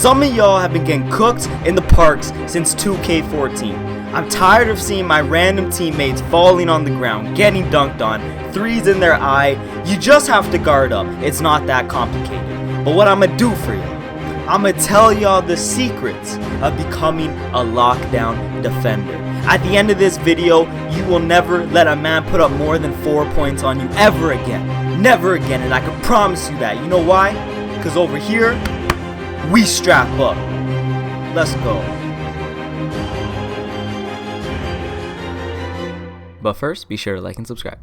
Some of y'all have been getting cooked in the parks since 2K14. I'm tired of seeing my random teammates falling on the ground, getting dunked on, threes in their eye. You just have to guard up. It's not that complicated. But what I'ma do for you, I'ma tell y'all the secrets of becoming a lockdown defender. At the end of this video, you will never let a man put up more than 4 points on you ever again. Never again, and I can promise you that. You know why? Because over here, we strap up. Let's go. But first, be sure to like and subscribe.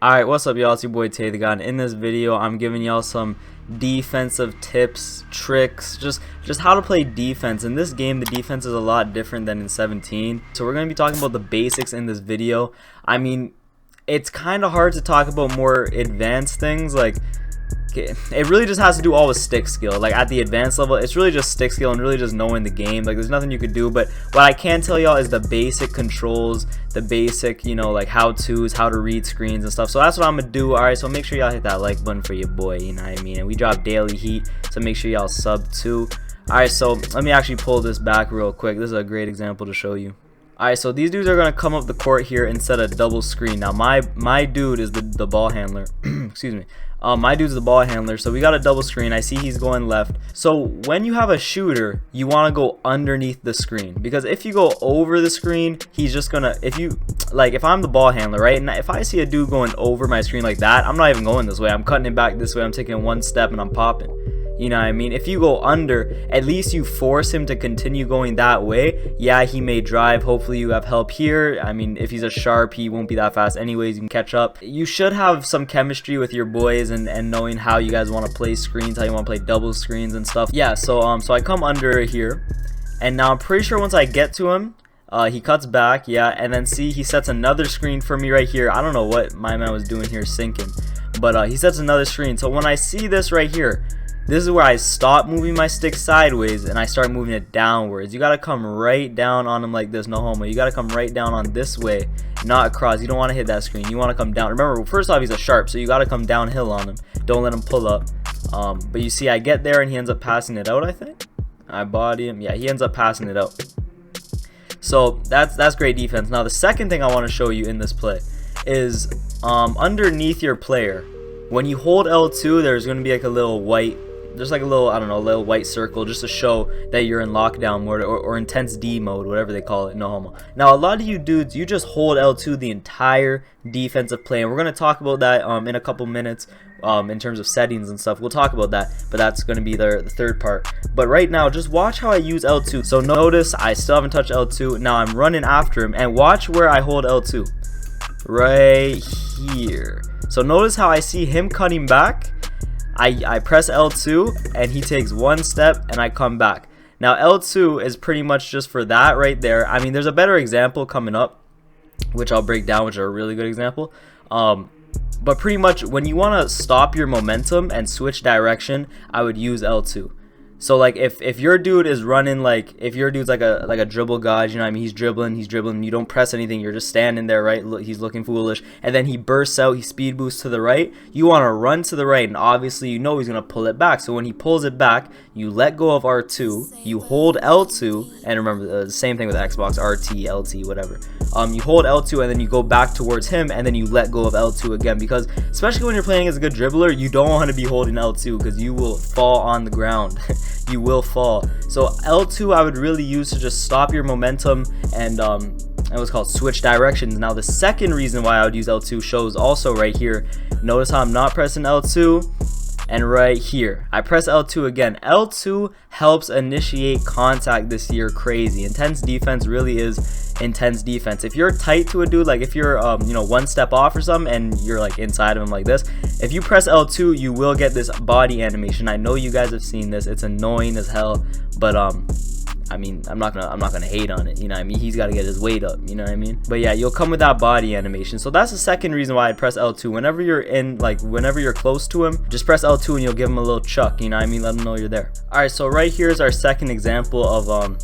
Alright, what's up y'all, it's your boy Tay the God, and in this video I'm giving y'all some defensive tips, tricks, just how to play defense. In this game the defense is a lot different than in 17, so we're going to be talking about the basics in this video. I mean, it's kind of hard to talk about more advanced things, like it really just has to do all with stick skill. Like at the advanced level, it's really just stick skill and really just knowing the game. Like there's nothing you could do, but what I can tell y'all is the basic controls, the basic, you know, like how-tos, how to read screens and stuff. So that's what I'm gonna do. Alright, so make sure y'all hit that like button for your boy, you know what I mean? And we drop daily heat, so make sure y'all sub too. Alright, so let me actually pull this back real quick. This is a great example to show you. Alright, so these dudes are gonna come up the court here and set a double screen. Now my dude is the ball handler. Excuse me. My dude's the ball handler, so we got a double screen. I see he's going left. So when you have a shooter, you want to go underneath the screen, because if you go over the screen, he's just gonna, if I'm the ball handler, right, and if I see a dude going over my screen like that, I'm not even going this way. I'm cutting it back this way. I'm taking one step and I'm popping. You know what I mean? If you go under, at least you force him to continue going that way. Yeah, he may drive. Hopefully you have help here. I mean, if he's a sharp, he won't be that fast anyways. You can catch up. You should have some chemistry with your boys and knowing how you guys want to play screens, how you want to play double screens and stuff. Yeah, so I come under here, and now I'm pretty sure once I get to him, he cuts back, yeah, and then see, he sets another screen for me right here. I don't know what my man was doing here, sinking, but he sets another screen. So when I see this right here, this is where I stop moving my stick sideways and I start moving it downwards. You gotta come right down on him like this, no homo. You gotta come right down on this way, not across. You don't want to hit that screen. You want to come down. Remember, first off, he's a sharp, so you gotta come downhill on him. Don't let him pull up. But you see, I get there and he ends up passing it out, I think. I body him. Yeah, he ends up passing it out. So that's great defense. Now the second thing I want to show you in this play is underneath your player. When you hold L2, there's going to be like a little white, there's like a little, I don't know, a little white circle just to show that you're in lockdown mode or intense D mode, whatever they call it, no homo. Now a lot of you dudes, you just hold L2 the entire defensive play, and we're going to talk about that in a couple minutes in terms of settings and stuff. We'll talk about that, but that's going to be the third part. But right now, just watch how I use L2. So notice I still haven't touched L2. Now I'm running after him, and watch where I hold L2. Right here. So notice how I see him cutting back. I press L2 and he takes one step and I come back. Now L2 is pretty much just for that right there. I mean, there's a better example coming up, which I'll break down, which are a really good example. But pretty much when you want to stop your momentum and switch direction, I would use L2. So like if your dude is running, like if your dude's like a dribble god, you know what I mean, he's dribbling, you don't press anything, you're just standing there, right? He's looking foolish, and then he bursts out, he speed boosts to the right. You want to run to the right, and obviously you know he's gonna pull it back. So when he pulls it back, you let go of R2, you hold L2, and remember the same thing with Xbox, RT, LT, whatever. You hold L2 and then you go back towards him, and then you let go of L2 again, because especially when you're playing as a good dribbler, you don't want to be holding L2 because you will fall on the ground. You will fall. So L2 I would really use to just stop your momentum and what's called switch directions. Now the second reason why I would use L2 shows also right here. Notice how I'm not pressing L2, and right here I press L2 again. L2 helps initiate contact this year crazy. Intense defense really is intense defense. If you're tight to a dude, like if you're you know, one step off or something and you're like inside of him like this, if you press L2 you will get this body animation. I know you guys have seen this, it's annoying as hell, but I mean, I'm not gonna hate on it, you know what I mean? He's got to get his weight up, you know what I mean? But yeah, you'll come with that body animation. So that's the second reason why I'd press L2. Whenever you're in, like whenever you're close to him, just press L2 and you'll give him a little chuck, you know what I mean? Let him know you're there. All right, so right here is our second example of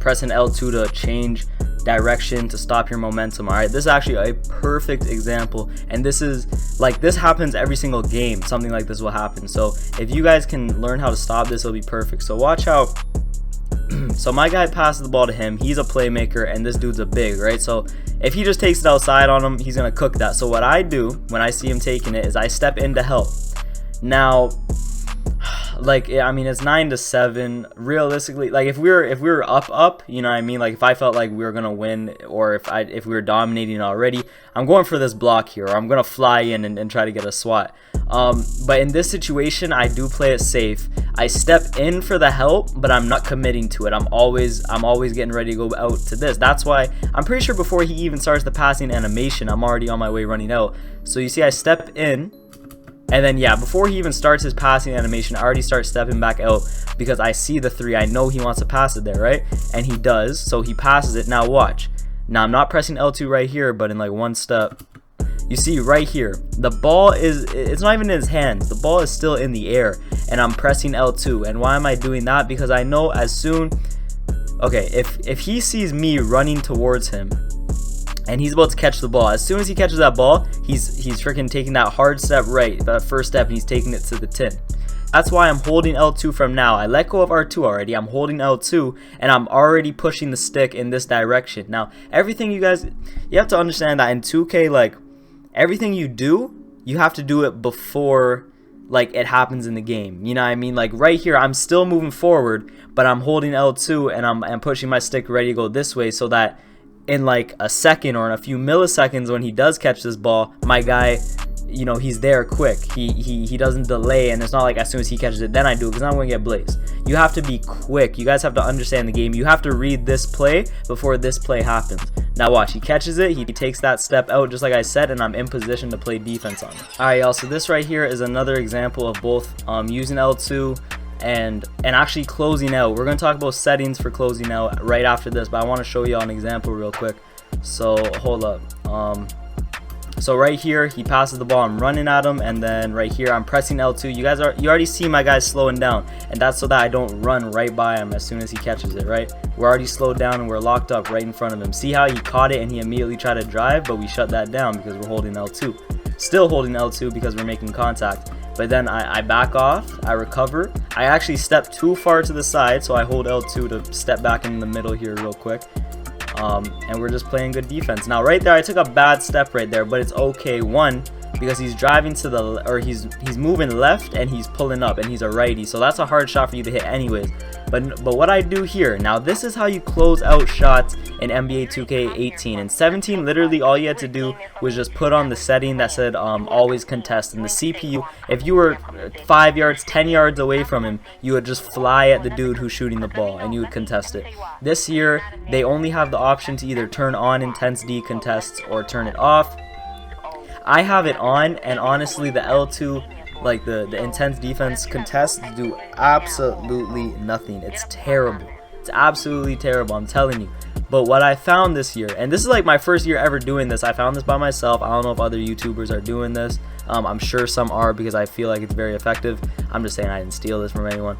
pressing L2 to change direction to stop your momentum. All right, this is actually a perfect example, and this is like, this happens every single game. Something like this will happen. So if you guys can learn how to stop this, it'll be perfect. So watch how so my guy passes the ball to him. He's a playmaker and this dude's a big, right? So if he just takes it outside on him, he's gonna cook that. So what I do when I see him taking it is I step in to help. Now, like, I mean, it's 9-7 realistically. Like, if we were up, you know what I mean, like if I felt like we were gonna win, or if we were dominating already, I'm going for this block here, or I'm gonna fly in and try to get a swat. But in this situation, I do play it safe. I step in for the help, but I'm not committing to it. I'm always getting ready to go out to this. That's why I'm pretty sure before he even starts the passing animation, I'm already on my way running out. So you see, I step in, and then yeah, before he even starts his passing animation, I already start stepping back out because I see the 3. I know he wants to pass it there, right? And he does, so he passes it. Now watch. Now I'm not pressing L2 right here, but in like one step, you see right here, the ball it's not even in his hands. The ball is still in the air, and I'm pressing L2. And why am I doing that? Because I know as soon, okay, if he sees me running towards him, and he's about to catch the ball, as soon as he catches that ball, he's freaking taking that hard step right, that first step, and he's taking it to the tin. That's why I'm holding L2 from now. I let go of R2 already. I'm holding L2, and I'm already pushing the stick in this direction. Now, everything you have to understand that in 2K, like, everything you do, you have to do it before, like, it happens in the game. You know what I mean? Like, right here, I'm still moving forward, but I'm holding L2, and I'm pushing my stick ready to go this way, so that in like a second or in a few milliseconds when he does catch this ball, my guy, you know, he's there quick. He doesn't delay, and it's not like as soon as he catches it then I do it, because I'm going to get blazed. You have to be quick. You guys have to understand the game. You have to read this play before this play happens. Now watch, he catches it, he takes that step out just like I said, and I'm in position to play defense on it. Alright y'all, so this right here is another example of both using L2 and actually closing out. We're going to talk about settings for closing out right after this, but I want to show you an example real quick. So hold up. So right here, he passes the ball, I'm running at him, and then right here I'm pressing L2. You already see my guy slowing down, and that's so that I don't run right by him as soon as he catches it, right? We're already slowed down and we're locked up right in front of him. See how he caught it and he immediately tried to drive, but we shut that down because we're holding L2. Still holding L2 because we're making contact. But then I back off, I recover. I actually step too far to the side, so I hold L2 to step back in the middle here real quick. And we're just playing good defense. Now right there, I took a bad step right there, but it's okay. One, because he's driving to the, or he's moving left and he's pulling up, and he's a righty, so that's a hard shot for you to hit anyways. But what I do here, now this is how you close out shots in NBA 2K18. In 17, literally all you had to do was just put on the setting that said always contest, and the CPU, if you were 5 yards, 10 yards away from him, you would just fly at the dude who's shooting the ball and you would contest it. This year, they only have the option to either turn on intense D contests or turn it off. I have it on, and honestly the L2, like the intense defense contests, do absolutely nothing. It's terrible. It's absolutely terrible, I'm telling you. But what I found this year, and this is like my first year ever doing this, I found this by myself. I don't know if other YouTubers are doing this. I'm sure some are because I feel like it's very effective. I'm just saying I didn't steal this from anyone.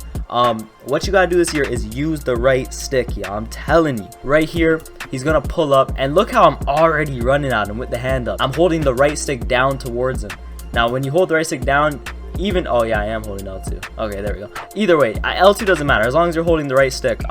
What you gotta do this year is use the right stick, yeah. I'm telling you, right here, he's gonna pull up, and look how I'm already running at him with the hand up. I'm holding the right stick down towards him. Now, when you hold the right stick down, even, oh yeah, I am holding L2. Okay, there we go. Either way, L2 doesn't matter as long as you're holding the right stick.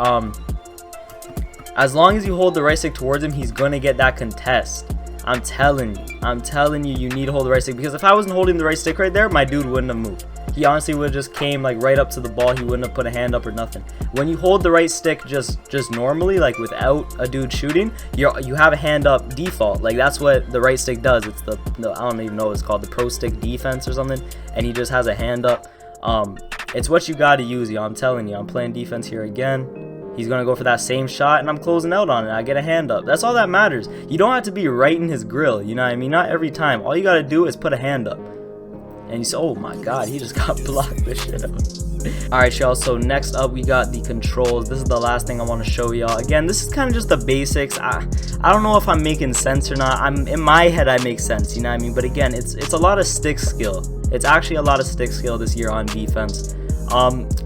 As long as you hold the right stick towards him, he's gonna get that contest. I'm telling you, you need to hold the right stick, because if I wasn't holding the right stick right there, my dude wouldn't have moved. He honestly would have just came like right up to the ball. He wouldn't have put a hand up or nothing. When you hold the right stick just normally, like without a dude shooting, you have a hand up default. Like that's what the right stick does. It's the I don't even know what it's called, the pro stick defense or something, and he just has a hand up. It's what you got to use, y'all. I'm telling you, I'm playing defense here again. He's going to go for that same shot, and I'm closing out on it. I get a hand up. That's all that matters. You don't have to be right in his grill, you know what I mean? Not every time. All you got to do is put a hand up. And you say, oh my god, he just got blocked the shit out. Alright, y'all, so next up we got the controls. This is the last thing I want to show y'all. Again, this is kind of just the basics. I don't know if I'm making sense or not. In my head, I make sense, you know what I mean? But again, it's a lot of stick skill. It's actually a lot of stick skill this year on defense.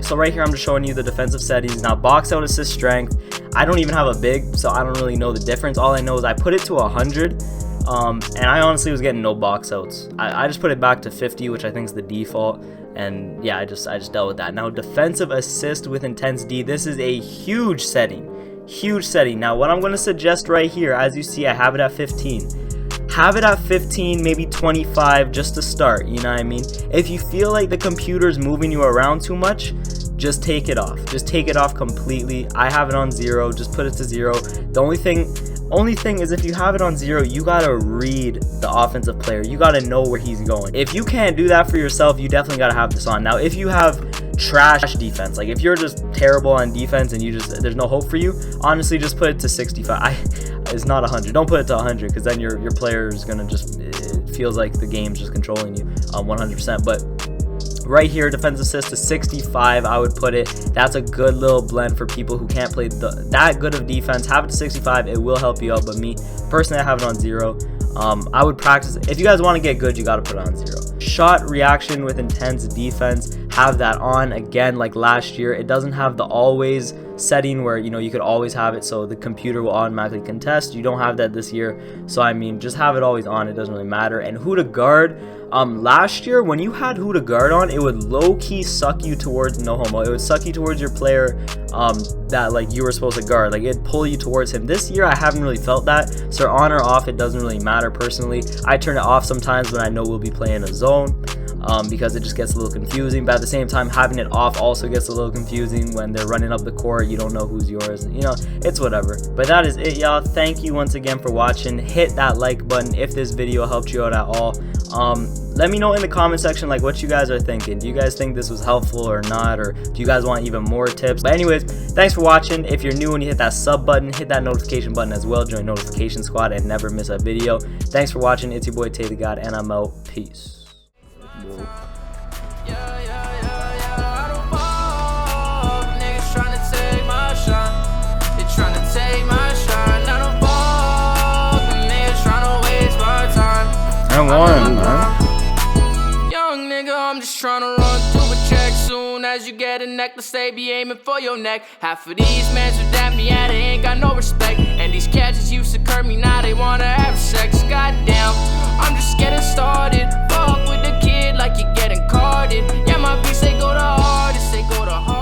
So right here I'm just showing you the defensive settings. Now box out assist strength, I don't even have a big, so I don't really know the difference. All I know is I put it to 100, and I honestly was getting no box outs. I just put it back to 50, which I think is the default, and yeah, I just dealt with that. Now, defensive assist with intense D, this is a huge setting. Huge setting. Now, what I'm going to suggest right here, as you see, I have it at 15. Have it at 15, maybe 25 just to start, you know what I mean? If you feel like the computer's moving you around too much, just take it off. Just take it off completely. I have it on 0, just put it to 0. The only thing is, if you have it on 0, you gotta read the offensive player. You gotta know where he's going. If you can't do that for yourself, you definitely gotta have this on. Now, if you have trash defense, like if you're just terrible on defense and there's no hope for you, honestly, just put it to 65. It's not 100. Don't put it to 100, because then your player is gonna it feels like the game's just controlling you 100%. But right here, defensive assist to 65, I would put it. That's a good little blend for people who can't play that good of defense. Have it to 65. It will help you out. But me personally, I have it on 0. I would practice. If you guys want to get good, you got to put it on 0. Shot reaction with intense defense, have that on. Again, like last year, it doesn't have the always setting where, you know, you could always have it so the computer will automatically contest. You don't have that this year, so I mean, just have it always on. It doesn't really matter. And who to guard, last year when you had who to guard on, it would low-key suck you towards, no homo, it would suck you towards your player that like you were supposed to guard. Like, it'd pull you towards him. This year I haven't really felt that, so on or off, it doesn't really matter. Personally, I turn it off sometimes when I know we'll be playing a zone, because it just gets a little confusing. But at the same time, having it off also gets a little confusing when they're running up the court. You don't know who's yours, you know, it's whatever. But that is it, y'all. Thank you once again for watching. Hit that like button if this video helped you out at all. Let me know in the comment section like what you guys are thinking. Do you guys think this was helpful or not, or do you guys want even more tips? But anyways, thanks for watching. If you're new and you hit that sub button, hit that notification button as well. Join notification squad and never miss a video. Thanks for watching. It's your boy Tay the God, and I'm out. Peace. I won, man. Young nigga, I'm just tryna run through a check. Soon as you get a necklace, they be aiming for your neck. Half of these mans who dap me at it ain't got no respect. And these catches used to curb me, now they wanna have sex. Goddamn, I'm just getting started. Fuck with the kid like you're getting carded. Yeah, my beats, they go the hardest, they go the hardest.